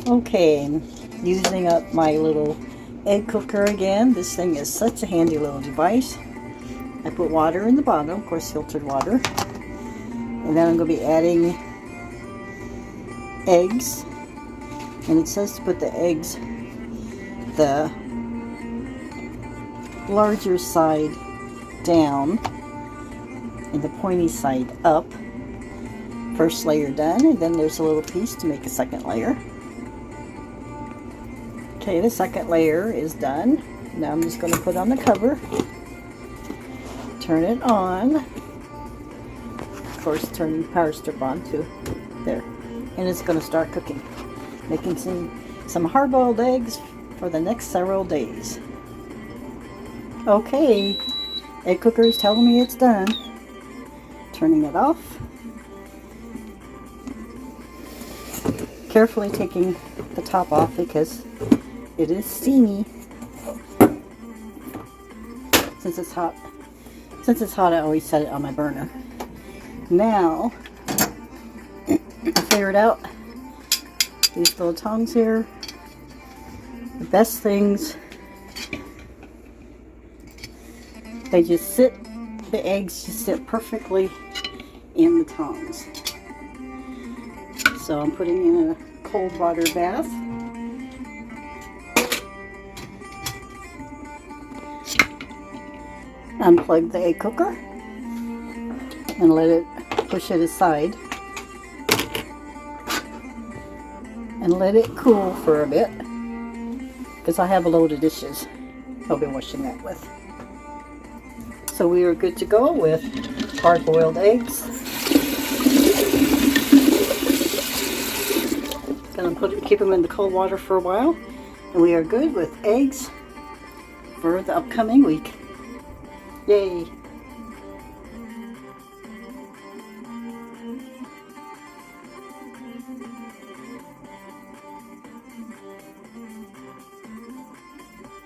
Okay, I'm using up my little egg cooker again. This thing is such a handy little device. I put water in the bottom, of course filtered water. And then I'm going to be adding eggs. And it says to put the eggs, the larger side down and the pointy side up. First layer done, and then there's a little piece to make a second layer. Okay, the second layer is done. Now I'm just going to put on the cover, turn it on, of course turn the power strip on too, there, and it's going to start cooking, making some hard-boiled eggs for the next several days. Okay, egg cooker is telling me it's done. Turning it off. Carefully taking the top off because it is steamy. Since it's hot, I always set it on my burner. Now, I figured out these little tongs here. The best things, they just sit, the eggs just sit perfectly in the tongs. So I'm putting in a cold water bath. Unplug the egg cooker and let it, push it aside and let it cool for a bit, because I have a load of dishes I'll be washing that with. So we are good to go with hard-boiled eggs. Gonna keep them in the cold water for a while, and we are good with eggs for the upcoming week. Yay!